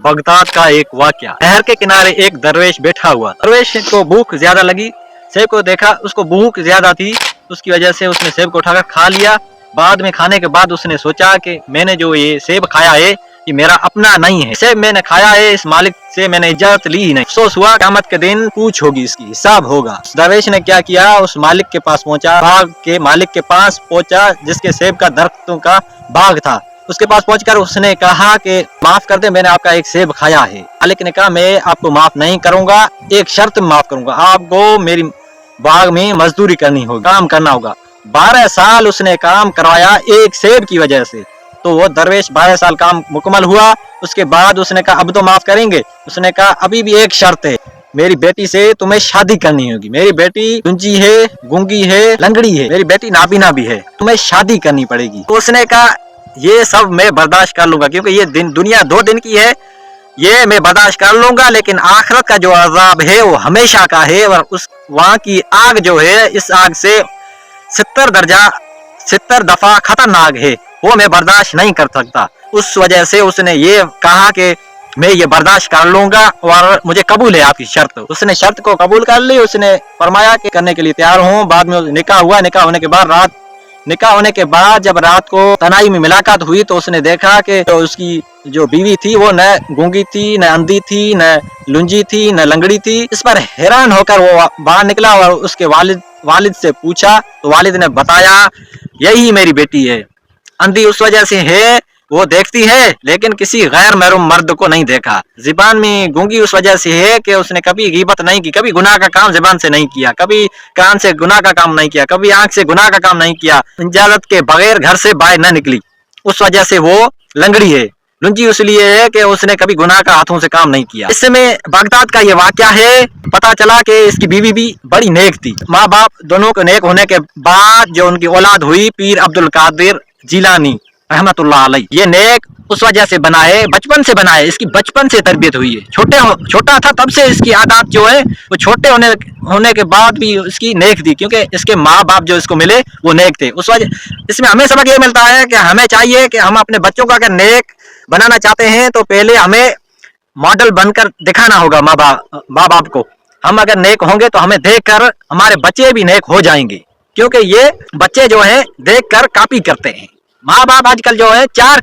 Baghdad का एक वाकया। नहर के किनारे एक दरवेश बैठा हुआ। दरवेश को भूख ज्यादा लगी, सेब को देखा, उसको भूख ज्यादा थी, उसकी वजह से उसने सेब को उठाकर खा लिया। बाद में खाने के बाद उसने सोचा कि मैंने जो ये सेब खाया है ये मेरा अपना नहीं है, सेब मैंने खाया है, इस मालिक से मैंने इजाजत ली ही नहीं। अफसोस हुआ, क़यामत के दिन पूछ होगी, इसकी हिसाब होगा। दरवेश ने क्या किया, उस मालिक के पास पहुंचा, बाग के मालिक के पास पहुंचा जिसके सेब का दरख्तों का बाग था। उसके पास पहुंचकर उसने कहा कि माफ कर दे, मैंने आपका एक सेब खाया है। मालिक ने कहा मैं आपको माफ नहीं करूंगा, एक शर्त में माफ करूंगा, आपको मेरी बाग में मजदूरी करनी होगी, काम करना होगा। 12 साल उसने काम करवाया एक सेब की वजह से। तो वो दरवेश 12 साल काम मुकम्मल हुआ। उसके बाद उसने कहा अब तो माफ करेंगे। उसने कहा अभी भी एक शर्त है, मेरी बेटी से तुम्हें शादी करनी होगी। मेरी बेटी गूंगी है, गूंगी है, लंगड़ी है, मेरी बेटी नाबीना भी है, तुम्हें शादी करनी पड़ेगी। तो उसने कहा ये सब मैं बर्दाश्त कर लूंगा, क्योंकि ये दुनिया 2 दिन की है, ये मैं बर्दाश्त कर लूंगा, लेकिन आखिरत का जो अजाब है वो हमेशा का है। और उस वहां की आग जो है, इस आग से 70 दफा खतरनाक है, वो मैं बर्दाश्त नहीं कर सकता। उस वजह से उसने ये कहा कि मैं ये बर्दाश्त कर लूंगा और मुझे कबूल है आपकी शर्त। उसने शर्त को कबूल कर ली। उसने फरमाया कि करने के लिए तैयार हूँ। बाद में निकाह हुआ। निकाह होने के बाद जब रात को तनाई में मुलाकात हुई तो उसने देखा कि तो उसकी जो बीवी थी वो न गूंगी थी, न अंधी थी, न लुंजी थी, न लंगड़ी थी। इस पर हैरान होकर वो बाहर निकला और उसके वालिद से पूछा तो वालिद ने बताया यही मेरी बेटी है। अंधी उस वजह से है, वो देखती है लेकिन किसी गैर महरूम मर्द को नहीं देखा। ज़बान में गूंगी उस वजह से है कि उसने कभी गीबत नहीं की, कभी गुनाह का काम ज़बान से नहीं किया, कभी कान से गुनाह का काम नहीं किया, कभी आंख से गुनाह का काम नहीं किया, इजाजत के बगैर घर से बाहर न निकली, उस वजह से वो लंगड़ी है। लुंजी इसलिए है कि उसने कभी गुनाह का हाथों से काम नहीं किया। इस समय बगदाद का ये वाकया है। पता चला कि इसकी बीवी भी बड़ी नेक थी। माँ बाप दोनों के नेक होने के बाद जो उनकी औलाद हुई, पीर अब्दुल कादिर जिलानी रहमतुल्लाह अलैह, ये नेक उस वजह से बना है, बचपन से बना है, इसकी बचपन से तरबियत हुई है। छोटा था तब से इसकी आदत जो है वो छोटे होने के बाद भी इसकी नेक थी, क्योंकि इसके माँ बाप जो इसको मिले वो नेक थे। उस वजह इसमें हमें सबक ये मिलता है कि हमें चाहिए कि हम अपने बच्चों को अगर नेक बनाना चाहते हैं तो पहले हमें मॉडल बनकर दिखाना होगा माँ बाप को। हम अगर नेक होंगे तो हमें देखकर हमारे बच्चे भी नेक हो जाएंगे, क्योंकि ये बच्चे जो हैं देखकर कॉपी करते हैं। माँ बाप आजकल जो है 4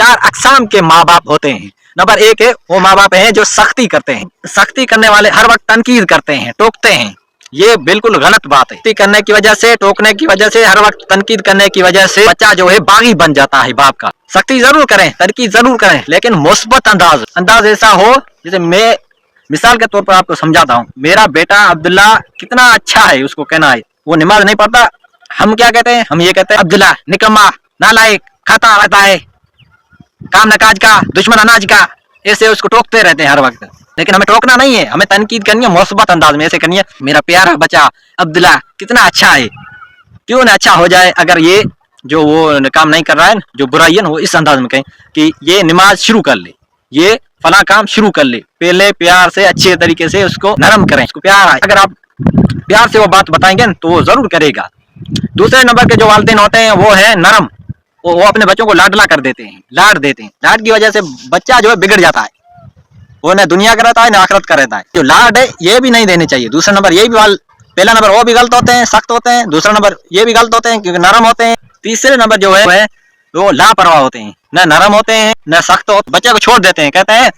अक़साम के माँ बाप होते हैं। नंबर 1 है वो माँ बाप हैं जो सख्ती करते हैं। सख्ती करने वाले हर वक्त तनकीद करते हैं, टोकते हैं, ये बिल्कुल गलत बात है। सख्ती करने की वजह से, टोकने की वजह से, हर वक्त तनकीद करने की वजह से बच्चा जो है बागी बन जाता है बाप का। सख्ती जरूर करें, तनकीद जरूर करें, लेकिन मुस्बत अंदाज ऐसा हो। जैसे मैं मिसाल के तौर पर आपको समझाता हूँ, मेरा बेटा अब्दुल्ला कितना अच्छा है, उसको कहना है, वो नमाज नहीं पढ़ता, हम क्या कहते हैं, हम ये कहते हैं अब्दुल्ला निकम्मा, नालायक, खाता रहता है, काम न काज का, दुश्मन अनाज का, ऐसे उसको टोकते रहते हैं हर वक्त। लेकिन हमें टोकना नहीं है, हमें तनकीद करनी है मुस्बत अंदाज में। ऐसे करनी है, मेरा प्यारा बच्चा अब्दुल्ला कितना अच्छा है, क्यों ना अच्छा हो जाए अगर ये जो वो काम नहीं कर रहा है, जो बुराई है ना, वो इस अंदाज में कहें कि ये नमाज शुरू कर ले, ये फला काम शुरू कर ले। पहले प्यार से अच्छे तरीके से उसको नरम करें, उसको प्यार आए। अगर आप प्यार से वो बात बताएंगे तो वो जरूर करेगा। दूसरे नंबर के जो वालिदैन होते हैं वो है नरम, वो अपने बच्चों को लाडला कर देते हैं, लाड देते हैं। लाड की वजह से बच्चा जो है बिगड़ जाता है, वो न दुनिया का रहता है न आखिरत का रहता है। जो लाड है ये भी नहीं देने चाहिए। दूसरा नंबर ये भी पहला नंबर वो भी गलत होते हैं, सख्त होते हैं। दूसरा नंबर ये भी गलत होते हैं क्योंकि नरम होते हैं। तीसरे नंबर जो है वो लापरवाह होते हैं, न नरम होते हैं न सख्त होते, बच्चे को छोड़ देते हैं, कहते हैं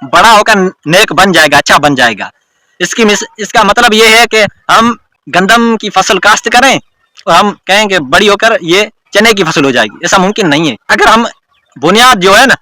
बड़ा होकर नेक बन जाएगा, अच्छा बन जाएगा। इसका मतलब ये है कि हम गंदम की फसल काश्त करें और हम कहें कि बड़ी होकर ये चने की फसल हो जाएगी, ऐसा मुमकिन नहीं है। अगर हम बुनियाद जो है ना,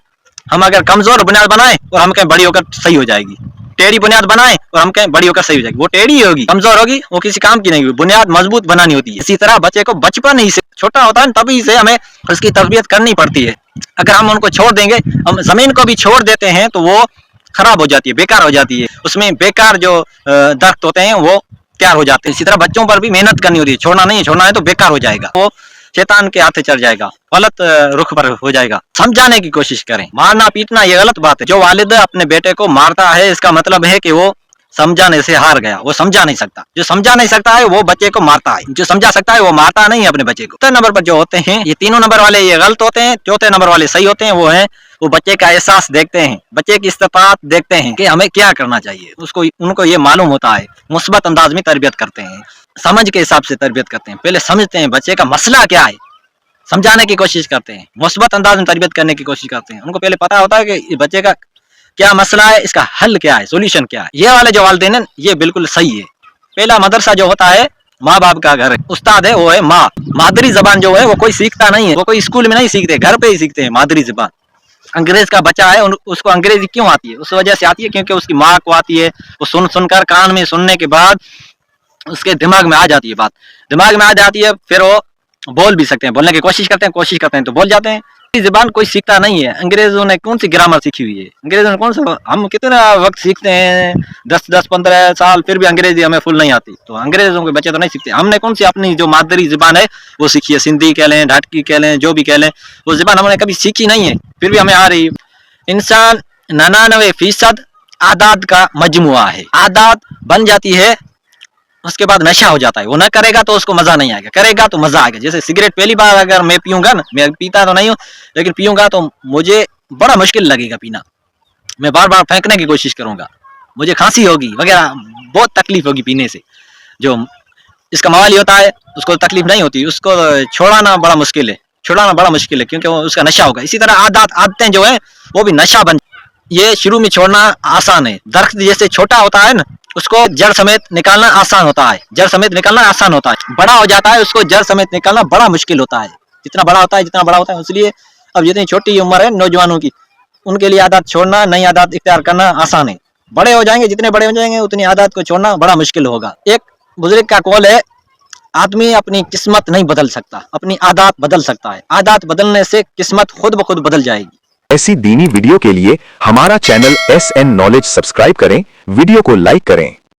हम अगर कमजोर बुनियाद बनाएं और हम कहें बड़ी होकर सही हो जाएगी, टेढ़ी बुनियाद बनाएं और हम कहें बड़ी होकर सही हो जाएगी, वो टेढ़ी होगी, कमजोर होगी, वो किसी काम की नहीं होगी। बुनियाद मजबूत बनानी होती है। इसी तरह बच्चे को बचपन ही से, छोटा होता है तभी से हमें उसकी तरबियत करनी पड़ती है। अगर हम उनको छोड़ देंगे, हम जमीन को भी छोड़ देते हैं तो वो खराब हो जाती है, बेकार हो जाती है, उसमें बेकार जो दरख्त होते हैं वो तैयार हो जाते हैं। इसी तरह बच्चों पर भी मेहनत करनी होती है। छोड़ना नहीं है, छोड़ना है तो बेकार हो जाएगा, वो शैतान के हाथे चढ़ जाएगा, गलत रुख पर हो जाएगा। समझाने की कोशिश करें, मारना पीटना ये गलत बात है। जो वालिद अपने बेटे को मारता है इसका मतलब है कि वो समझाने से हार गया, वो समझा नहीं सकता। जो समझा नहीं सकता है वो बच्चे को मारता है, जो समझा सकता है वो मारता नहीं है अपने बच्चे को। चौथे नंबर पर जो होते हैं ये तीनों नंबर वाले ये गलत होते हैं, चौथे नंबर वाले सही होते हैं। वो है वो बच्चे का एहसास देखते हैं, बच्चे की इस्तिताअत देखते हैं कि हमें क्या करना चाहिए, उसको उनको ये मालूम होता है, मुस्बत अंदाज में तरबियत करते हैं, समझ के हिसाब से तरबियत करते हैं। पहले समझते हैं बच्चे का मसला क्या है, समझाने की कोशिश करते हैं, मुस्बत अंदाज में तरबियत करने की कोशिश करते हैं। उनको पहले पता होता है कि बच्चे का क्या मसला है, इसका हल क्या है, सोल्यूशन क्या है। ये वाले जो वालिदैन हैं ये बिल्कुल सही है। पहला मदरसा जो होता है माँ बाप का घर है, उस्ताद है वो है माँ। मादरी जबान जो है वो कोई सीखता नहीं है, वो कोई स्कूल में नहीं सीखते, घर पे ही सीखते हैं मादरी जबान। अंग्रेज का बच्चा है उसको अंग्रेजी क्यों आती है, उस वजह से आती है क्योंकि उसकी माँ को आती है। वो सुन सुनकर कान में सुनने के बाद उसके दिमाग में आ जाती है, बात दिमाग में आ जाती है, फिर वो बोल भी सकते हैं, बोलने की कोशिश करते हैं तो बोल जाते हैं। जबान कोई सीखता नहीं है। अंग्रेजों ने कौन सी ग्रामर सीखी हुई है, अंग्रेजों ने कौन सा, हम कितना वक्त सीखते हैं 10-15 साल, फिर भी अंग्रेजी हमें फुल नहीं आती। तो अंग्रेजों के बच्चे तो नहीं सीखते। हमने कौन सी अपनी जो मादरी जबान है वो सीखी है, सिंधी कह लें, ढाटकी कह लें, जो भी कह लें, वो जबान हमने कभी सीखी नहीं है, फिर भी हमें आ रही है। इंसान 99% आदत का मजमुआ है। आदत बन जाती है उसके बाद नशा हो जाता है। वो न करेगा तो उसको मजा नहीं आएगा, करेगा तो मजा आएगा। जैसे सिगरेट पहली बार अगर मैं पीऊंगा ना, मैं पीता तो नहीं हूँ लेकिन पीऊंगा तो मुझे बड़ा मुश्किल लगेगा पीना, मैं बार बार फेंकने की कोशिश करूंगा, मुझे खांसी होगी वगैरह, बहुत तकलीफ होगी पीने से। जो इसका मवाली होता है उसको तकलीफ नहीं होती, उसको छुड़ाना बड़ा मुश्किल है क्योंकि वो उसका नशा होगा। इसी तरह आदतें जो है वो भी नशा बन, ये शुरू में छोड़ना आसान है। दरख्त जैसे छोटा होता है ना, उसको जड़ समेत निकालना आसान होता है, बड़ा हो जाता है उसको जड़ समेत निकालना बड़ा मुश्किल होता है। जितना बड़ा होता है इसलिए अब जितनी छोटी उम्र है नौजवानों की, उनके लिए आदत छोड़ना, नई आदत इख्तियार करना आसान है। बड़े हो जाएंगे, जितने बड़े हो जाएंगे उतनी आदत को छोड़ना बड़ा मुश्किल होगा। एक बुजुर्ग का कौल है, आदमी अपनी किस्मत नहीं बदल सकता, अपनी आदत बदल सकता है। आदत बदलने से किस्मत खुद ब खुद बदल जाएगी। ऐसी दीनी वीडियो के लिए हमारा चैनल SN नॉलेज सब्सक्राइब करें, वीडियो को लाइक करें।